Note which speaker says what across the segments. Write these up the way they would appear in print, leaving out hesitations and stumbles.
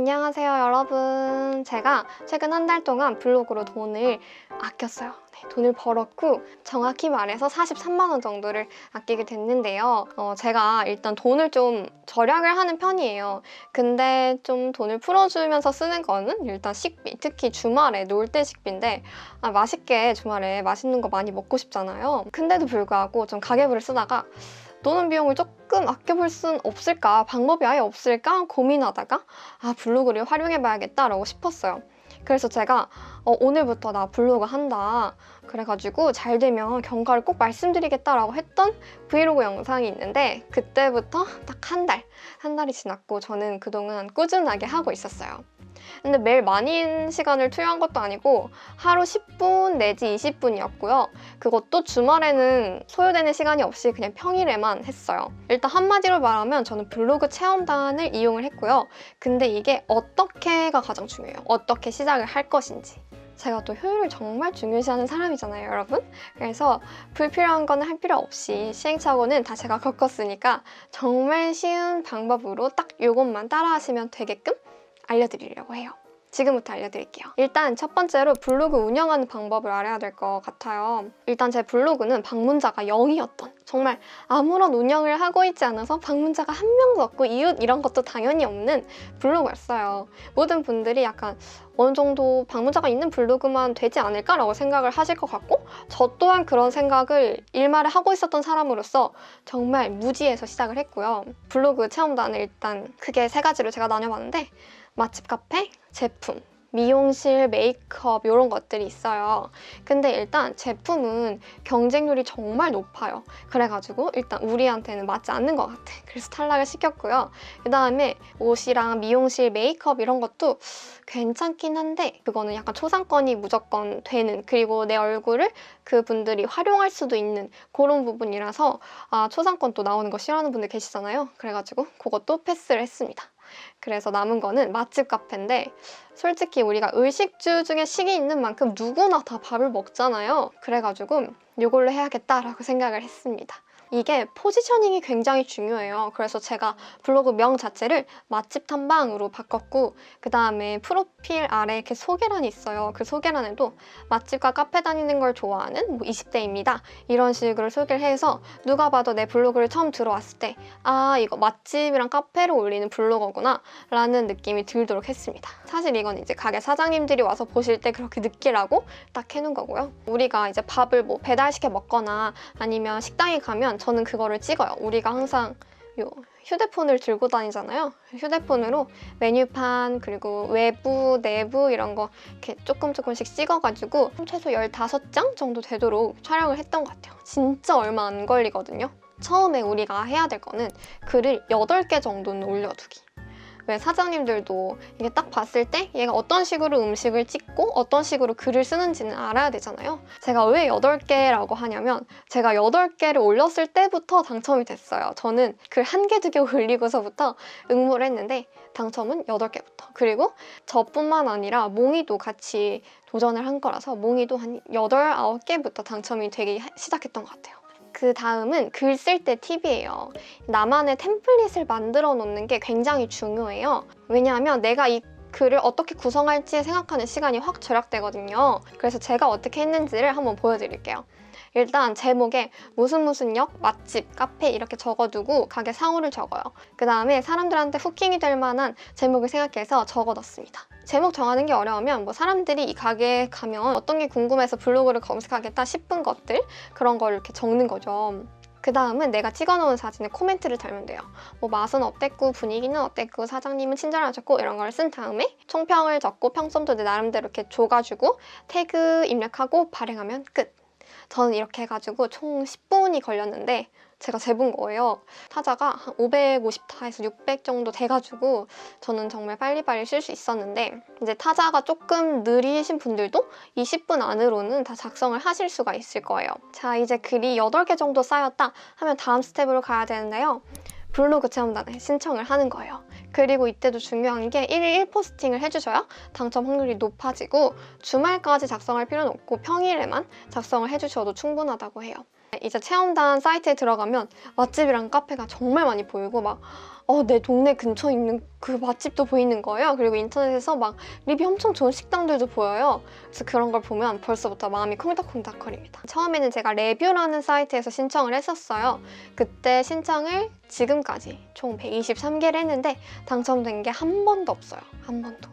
Speaker 1: 안녕하세요, 여러분. 제가 최근 한 달 동안 블로그로 돈을 아꼈어요. 네, 돈을 벌었고 정확히 말해서 43만 원 정도를 아끼게 됐는데요. 제가 일단 돈을 좀 절약을 하는 편이에요. 근데 좀 돈을 풀어주면서 쓰는 거는 일단 식비, 특히 주말에 놀 때 식비인데 맛있게 주말에 맛있는 거 많이 먹고 싶잖아요. 근데도 불구하고 좀 가계부를 쓰다가 노는 비용을 조금 아껴볼 순 없을까? 방법이 아예 없을까? 고민하다가 블로그를 활용해봐야겠다라고 싶었어요. 그래서 제가 오늘부터 나 블로그 한다. 그래가지고 잘 되면 경과를 꼭 말씀드리겠다라고 했던 브이로그 영상이 있는데 그때부터 딱 한 달이 지났고 저는 그동안 꾸준하게 하고 있었어요. 근데 매일 많은 시간을 투여한 것도 아니고 하루 10분 내지 20분이었고요. 그것도 주말에는 소요되는 시간이 없이 그냥 평일에만 했어요. 일단 한마디로 말하면 저는 블로그 체험단을 이용을 했고요. 근데 이게 어떻게가 가장 중요해요. 어떻게 시작을 할 것인지. 제가 또 효율을 정말 중요시하는 사람이잖아요, 여러분. 그래서 불필요한 거는 할 필요 없이 시행착오는 다 제가 겪었으니까 정말 쉬운 방법으로 딱 이것만 따라하시면 되게끔 알려드리려고 해요. 지금부터 알려드릴게요. 일단 첫 번째로 블로그 운영하는 방법을 알아야 될 것 같아요. 일단 제 블로그는 방문자가 0이었던 정말 아무런 운영을 하고 있지 않아서 방문자가 한 명도 없고 이웃 이런 것도 당연히 없는 블로그였어요. 모든 분들이 약간 어느 정도 방문자가 있는 블로그만 되지 않을까라고 생각을 하실 것 같고 저 또한 그런 생각을 일말에 하고 있었던 사람으로서 정말 무지에서 시작을 했고요. 블로그 체험단을 일단 크게 3가지로 제가 나눠봤는데 맛집 카페, 제품, 미용실, 메이크업 이런 것들이 있어요. 근데 일단 제품은 경쟁률이 정말 높아요. 그래가지고 일단 우리한테는 맞지 않는 것 같아. 그래서 탈락을 시켰고요. 그 다음에 옷이랑 미용실, 메이크업 이런 것도 괜찮긴 한데 그거는 약간 초상권이 무조건 되는 그리고 내 얼굴을 그분들이 활용할 수도 있는 그런 부분이라서 초상권 또 나오는 거 싫어하는 분들 계시잖아요. 그래가지고 그것도 패스를 했습니다. 그래서 남은 거는 맛집 카페인데 솔직히 우리가 의식주 중에 식이 있는 만큼 누구나 다 밥을 먹잖아요. 그래가지고 이걸로 해야겠다라고 생각을 했습니다. 이게 포지셔닝이 굉장히 중요해요. 그래서 제가 블로그 명 자체를 맛집 탐방으로 바꿨고 그 다음에 프로필 아래 이렇게 소개란이 있어요. 그 소개란에도 맛집과 카페 다니는 걸 좋아하는 20대입니다. 이런 식으로 소개를 해서 누가 봐도 내 블로그를 처음 들어왔을 때 이거 맛집이랑 카페를 올리는 블로거구나 라는 느낌이 들도록 했습니다. 사실 이건 이제 가게 사장님들이 와서 보실 때 그렇게 느끼라고 딱 해놓은 거고요. 우리가 이제 밥을 뭐 배달시켜 먹거나 아니면 식당에 가면 저는 그거를 찍어요. 우리가 항상 휴대폰을 들고 다니잖아요. 휴대폰으로 메뉴판 그리고 외부, 내부 이런 거 이렇게 조금씩 찍어가지고 최소 15장 정도 되도록 촬영을 했던 것 같아요. 진짜 얼마 안 걸리거든요. 처음에 우리가 해야 될 거는 글을 8개 정도는 올려두기. 왜 사장님들도 이게 딱 봤을 때 얘가 어떤 식으로 음식을 찍고 어떤 식으로 글을 쓰는지는 알아야 되잖아요. 제가 왜 8개라고 하냐면 제가 8개를 올렸을 때부터 당첨이 됐어요. 저는 글 1개, 2개 올리고서부터 응모를 했는데 당첨은 8개부터. 그리고 저뿐만 아니라 몽이도 같이 도전을 한 거라서 몽이도 한 8, 9개부터 당첨이 되기 시작했던 것 같아요. 그 다음은 글 쓸 때 팁이에요. 나만의 템플릿을 만들어 놓는 게 굉장히 중요해요. 왜냐하면 내가 이 글을 어떻게 구성할지 생각하는 시간이 확 절약되거든요. 그래서 제가 어떻게 했는지를 한번 보여드릴게요. 일단 제목에 무슨 역, 맛집, 카페 이렇게 적어두고 가게 상호를 적어요. 그 다음에 사람들한테 후킹이 될 만한 제목을 생각해서 적어뒀습니다. 제목 정하는 게 어려우면 사람들이 이 가게에 가면 어떤 게 궁금해서 블로그를 검색하겠다 싶은 것들 그런 걸 이렇게 적는 거죠. 그 다음은 내가 찍어놓은 사진에 코멘트를 달면 돼요. 맛은 어땠고 분위기는 어땠고 사장님은 친절하셨고 이런 걸 쓴 다음에 총평을 적고 평점도 내 나름대로 이렇게 줘가지고 태그 입력하고 발행하면 끝. 저는 이렇게 해가지고 총 10분이 걸렸는데 제가 재본 거예요. 타자가 한 550타에서 600 정도 돼가지고 저는 정말 빨리빨리 쓸 수 있었는데 이제 타자가 조금 느리신 분들도 20분 안으로는 다 작성을 하실 수가 있을 거예요. 자, 이제 글이 8개 정도 쌓였다 하면 다음 스텝으로 가야 되는데요. 블로그 체험단에 신청을 하는 거예요. 그리고 이때도 중요한 게 1일 1포스팅을 해주셔야 당첨 확률이 높아지고 주말까지 작성할 필요는 없고 평일에만 작성을 해주셔도 충분하다고 해요. 이제 체험단 사이트에 들어가면 맛집이랑 카페가 정말 많이 보이고 내 동네 근처에 있는 그 맛집도 보이는 거예요. 그리고 인터넷에서 막 리뷰 엄청 좋은 식당들도 보여요. 그래서 그런 걸 보면 벌써부터 마음이 콩닥콩닥거립니다. 처음에는 제가 레뷰라는 사이트에서 신청을 했었어요. 그때 신청을 지금까지 총 123개를 했는데 당첨된 게 한 번도 없어요. 한 번도.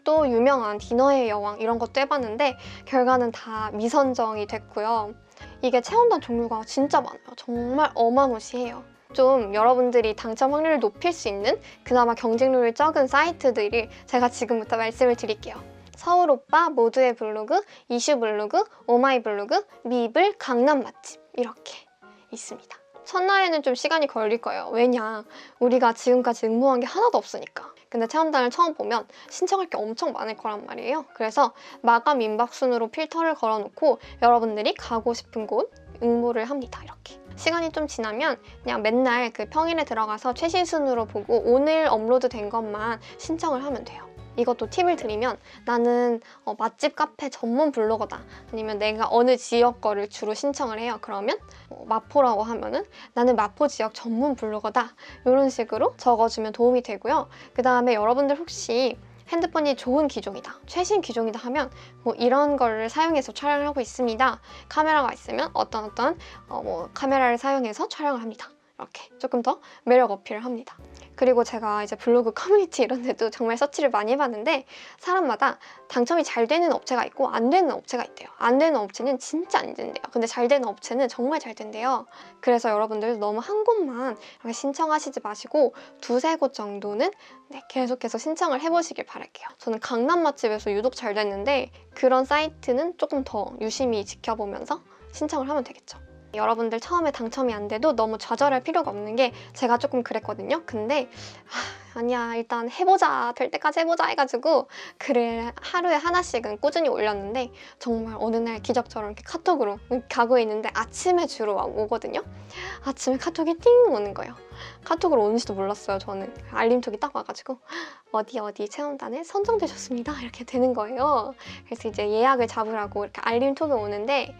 Speaker 1: 또 유명한 디너의 여왕 이런 것도 해봤는데 결과는 다 미선정이 됐고요. 이게 체험단 종류가 진짜 많아요. 정말 어마무시해요. 좀 여러분들이 당첨 확률을 높일 수 있는 그나마 경쟁률이 적은 사이트들을 제가 지금부터 말씀을 드릴게요. 서울오빠, 모두의 블로그, 이슈블로그, 오마이블로그, 미블, 강남 맛집 이렇게 있습니다. 첫날에는 좀 시간이 걸릴 거예요. 왜냐? 우리가 지금까지 응모한 게 하나도 없으니까. 근데 체험단을 처음 보면 신청할 게 엄청 많을 거란 말이에요. 그래서 마감 임박순으로 필터를 걸어놓고 여러분들이 가고 싶은 곳 응모를 합니다. 이렇게. 시간이 좀 지나면 그냥 맨날 그 평일에 들어가서 최신 순으로 보고 오늘 업로드된 것만 신청을 하면 돼요. 이것도 팁을 드리면 나는 맛집 카페 전문 블로거다. 아니면 내가 어느 지역 거를 주로 신청을 해요. 그러면 마포라고 하면은 나는 마포 지역 전문 블로거다. 이런 식으로 적어주면 도움이 되고요. 그 다음에 여러분들 혹시 핸드폰이 좋은 기종이다, 최신 기종이다 하면 이런 거를 사용해서 촬영을 하고 있습니다. 카메라가 있으면 어떤 카메라를 사용해서 촬영을 합니다. 이렇게 조금 더 매력 어필을 합니다. 그리고 제가 이제 블로그 커뮤니티 이런 데도 정말 서치를 많이 해봤는데 사람마다 당첨이 잘 되는 업체가 있고 안 되는 업체가 있대요. 안 되는 업체는 진짜 안 된대요. 근데 잘 되는 업체는 정말 잘 된대요. 그래서 여러분들 너무 한 곳만 이렇게 신청하시지 마시고 두세 곳 정도는 계속해서 신청을 해보시길 바랄게요. 저는 강남 맛집에서 유독 잘 됐는데 그런 사이트는 조금 더 유심히 지켜보면서 신청을 하면 되겠죠. 여러분들 처음에 당첨이 안 돼도 너무 좌절할 필요가 없는 게 제가 조금 그랬거든요. 근데 아니야 일단 해보자, 될 때까지 해보자 해가지고 글을 하루에 하나씩은 꾸준히 올렸는데 정말 어느 날 기적처럼 이렇게 카톡으로 가고 있는데 아침에 주로 오거든요. 아침에 카톡이 띵 오는 거예요. 카톡으로 오는지도 몰랐어요. 저는 알림톡이 딱 와가지고 어디 체험단에 선정되셨습니다 이렇게 되는 거예요. 그래서 이제 예약을 잡으라고 이렇게 알림톡이 오는데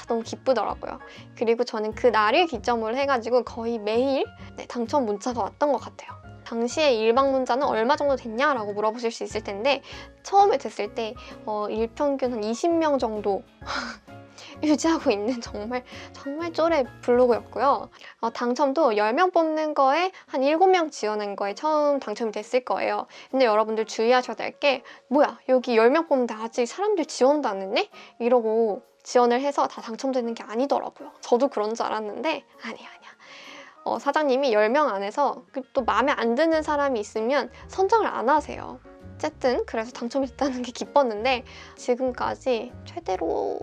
Speaker 1: 너무 기쁘더라고요. 그리고 저는 그 날을 기점으로 해가지고 거의 매일 당첨 문자가 왔던 것 같아요. 당시에 일방문자는 얼마 정도 됐냐라고 물어보실 수 있을 텐데 처음에 됐을 때 일평균 한 20명 정도 유지하고 있는 정말 쪼레 블로그였고요. 당첨도 10명 뽑는 거에 한 7명 지원한 거에 처음 당첨이 됐을 거예요. 근데 여러분들 주의하셔야 될 게 뭐야 여기 10명 뽑는데 아직 사람들 지원도 안 했네? 이러고 지원을 해서 다 당첨되는 게 아니더라고요. 저도 그런 줄 알았는데 아니야. 사장님이 10명 안에서 또 마음에 안 드는 사람이 있으면 선정을 안 하세요. 어쨌든 그래서 당첨이 됐다는 게 기뻤는데 지금까지 최대로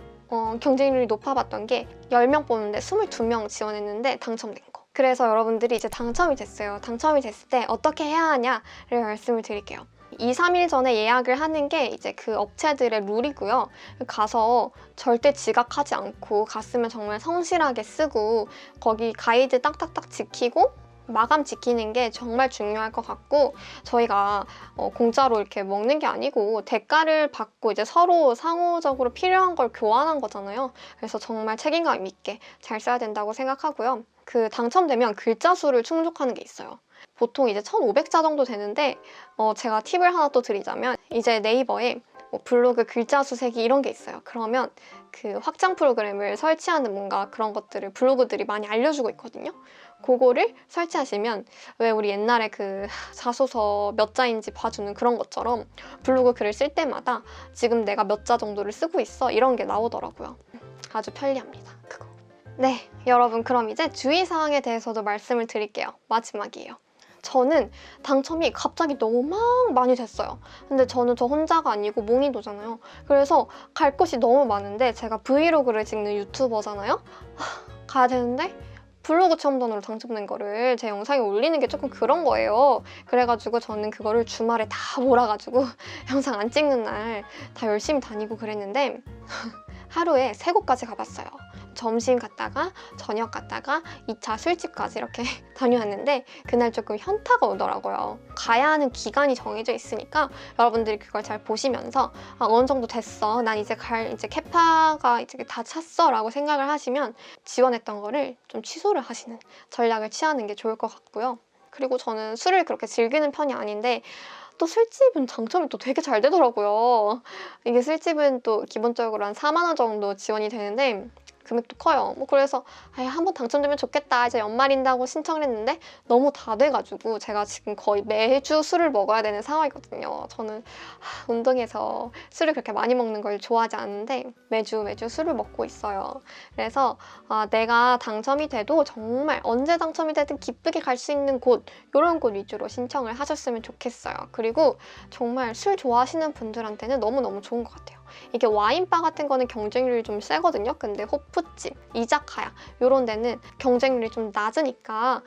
Speaker 1: 경쟁률이 높아봤던 게 10명 뽑는데 22명 지원했는데 당첨된 거. 그래서 여러분들이 이제 당첨이 됐어요. 당첨이 됐을 때 어떻게 해야 하냐를 말씀을 드릴게요. 2, 3일 전에 예약을 하는 게 이제 그 업체들의 룰이고요. 가서 절대 지각하지 않고 갔으면 정말 성실하게 쓰고 거기 가이드 딱딱딱 지키고 마감 지키는 게 정말 중요할 것 같고 저희가 공짜로 이렇게 먹는 게 아니고 대가를 받고 이제 서로 상호적으로 필요한 걸 교환한 거잖아요. 그래서 정말 책임감 있게 잘 써야 된다고 생각하고요. 그 당첨되면 글자 수를 충족하는 게 있어요. 보통 이제 1,500자 정도 되는데 제가 팁을 하나 또 드리자면 이제 네이버에 블로그 글자 수 세기 이런 게 있어요. 그러면 그 확장 프로그램을 설치하는 뭔가 그런 것들을 블로그들이 많이 알려주고 있거든요. 그거를 설치하시면 왜 우리 옛날에 그 자소서 몇 자인지 봐주는 그런 것처럼 블로그 글을 쓸 때마다 지금 내가 몇 자 정도를 쓰고 있어 이런 게 나오더라고요. 아주 편리합니다. 그거. 네, 여러분 그럼 이제 주의사항에 대해서도 말씀을 드릴게요. 마지막이에요. 저는 당첨이 갑자기 너무 막 많이 됐어요. 근데 저는 저 혼자가 아니고 몽이도잖아요. 그래서 갈 곳이 너무 많은데 제가 브이로그를 찍는 유튜버잖아요. 가야 되는데 블로그 체험단으로 당첨된 거를 제 영상에 올리는 게 조금 그런 거예요. 그래가지고 저는 그거를 주말에 다 몰아가지고 영상 안 찍는 날 다 열심히 다니고 그랬는데 하루에 3곳까지 가봤어요. 점심 갔다가 저녁 갔다가 2차 술집까지 이렇게 다녀왔는데 그날 조금 현타가 오더라고요. 가야 하는 기간이 정해져 있으니까 여러분들이 그걸 잘 보시면서 어느 정도 됐어, 난 이제 이제 캐파가 이제 다 찼어 라고 생각을 하시면 지원했던 거를 좀 취소를 하시는 전략을 취하는 게 좋을 것 같고요. 그리고 저는 술을 그렇게 즐기는 편이 아닌데 또 술집은 당첨이 또 되게 잘 되더라고요. 이게 술집은 또 기본적으로 한 4만 원 정도 지원이 되는데 금액도 커요. 뭐 그래서 한번 당첨되면 좋겠다. 이제 연말인다고 신청을 했는데 너무 다 돼가지고 제가 지금 거의 매주 술을 먹어야 되는 상황이거든요. 저는 운동해서 술을 그렇게 많이 먹는 걸 좋아하지 않는데 매주 술을 먹고 있어요. 그래서 내가 당첨이 돼도 정말 언제 당첨이 되든 기쁘게 갈 수 있는 곳, 이런 곳 위주로 신청을 하셨으면 좋겠어요. 그리고 정말 술 좋아하시는 분들한테는 너무너무 좋은 것 같아요. 이게 와인바 같은 거는 경쟁률이 좀 세거든요. 근데 호프집, 이자카야 이런 데는 경쟁률이 좀 낮으니까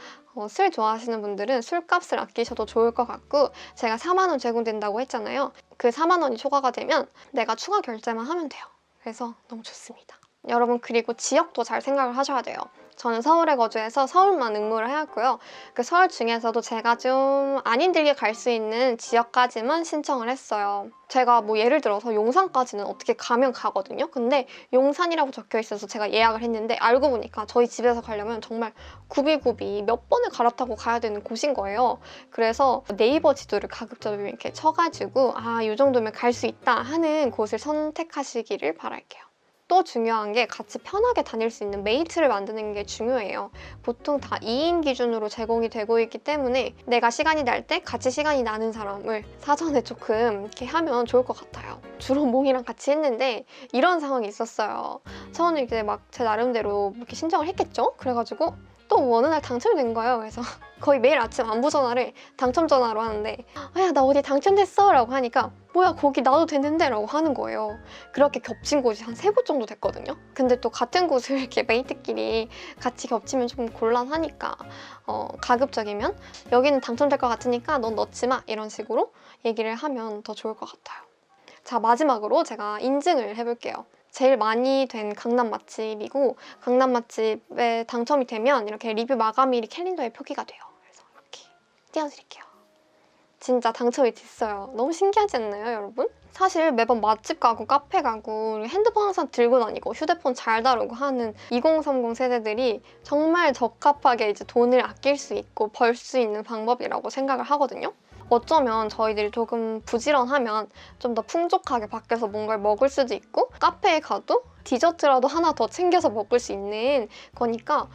Speaker 1: 술 좋아하시는 분들은 술값을 아끼셔도 좋을 것 같고, 제가 4만 원 제공된다고 했잖아요. 그 4만 원이 초과가 되면 내가 추가 결제만 하면 돼요. 그래서 너무 좋습니다. 여러분, 그리고 지역도 잘 생각을 하셔야 돼요. 저는 서울에 거주해서 서울만 응모를 해왔고요. 그 서울 중에서도 제가 좀 안 힘들게 갈 수 있는 지역까지만 신청을 했어요. 제가 뭐 예를 들어서 용산까지는 어떻게 가면 가거든요. 근데 용산이라고 적혀 있어서 제가 예약을 했는데 알고 보니까 저희 집에서 가려면 정말 굽이굽이 몇 번을 갈아타고 가야 되는 곳인 거예요. 그래서 네이버 지도를 가급적이면 이렇게 쳐가지고 이 정도면 갈 수 있다 하는 곳을 선택하시기를 바랄게요. 또 중요한 게 같이 편하게 다닐 수 있는 메이트를 만드는 게 중요해요. 보통 다 2인 기준으로 제공이 되고 있기 때문에 내가 시간이 날 때 같이 시간이 나는 사람을 사전에 조금 이렇게 하면 좋을 것 같아요. 주로 몽이랑 같이 했는데 이런 상황이 있었어요. 저는 이제 막 제 나름대로 이렇게 신청을 했겠죠? 그래가지고 또 어느 날 당첨이 된 거예요. 그래서 거의 매일 아침 안부 전화를 당첨 전화로 하는데 야, 나 어디 당첨됐어? 라고 하니까 뭐야, 거기 나도 됐는데? 라고 하는 거예요. 그렇게 겹친 곳이 한 3곳 정도 됐거든요. 근데 또 같은 곳을 이렇게 메이트끼리 같이 겹치면 좀 곤란하니까 가급적이면 여기는 당첨될 것 같으니까 넌 넣지 마, 이런 식으로 얘기를 하면 더 좋을 것 같아요. 자, 마지막으로 제가 인증을 해볼게요. 제일 많이 된 강남 맛집이고, 강남 맛집에 당첨이 되면 이렇게 리뷰 마감일이 캘린더에 표기가 돼요. 그래서 이렇게 띄워드릴게요. 진짜 당첨이 됐어요. 너무 신기하지 않나요, 여러분? 사실 매번 맛집 가고 카페 가고 핸드폰 항상 들고 다니고 휴대폰 잘 다루고 하는 2030 세대들이 정말 적합하게 이제 돈을 아낄 수 있고 벌 수 있는 방법이라고 생각을 하거든요. 어쩌면 저희들이 조금 부지런하면 좀 더 풍족하게 밖에서 뭔가를 먹을 수도 있고, 카페에 가도 디저트라도 하나 더 챙겨서 먹을 수 있는 거니까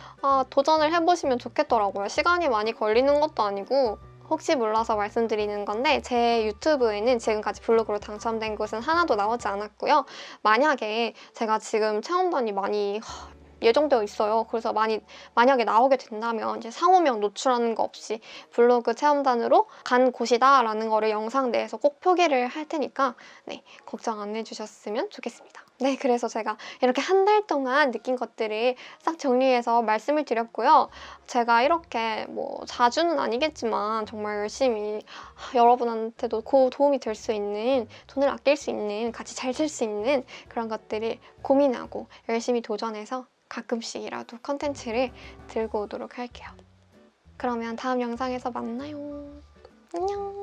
Speaker 1: 도전을 해보시면 좋겠더라고요. 시간이 많이 걸리는 것도 아니고. 혹시 몰라서 말씀드리는 건데 만약에 유튜브에는 지금까지 블로그로 당첨된 곳은 하나도 나오지 않았고요. 만약에 제가 지금 체험단이 많이 예정되어 있어요. 그래서 만약에 나오게 된다면 이제 상호명 노출하는 거 없이 블로그 체험단으로 간 곳이다 라는 거를 영상 내에서 꼭 표기를 할 테니까 걱정 안 해주셨으면 좋겠습니다. 그래서 제가 이렇게 한 달 동안 느낀 것들을 싹 정리해서 말씀을 드렸고요. 제가 이렇게 뭐 자주는 아니겠지만 정말 열심히 여러분한테도 도움이 될 수 있는, 돈을 아낄 수 있는, 같이 잘 살 수 있는 그런 것들을 고민하고 열심히 도전해서 가끔씩이라도 컨텐츠를 들고 오도록 할게요. 그러면 다음 영상에서 만나요. 안녕.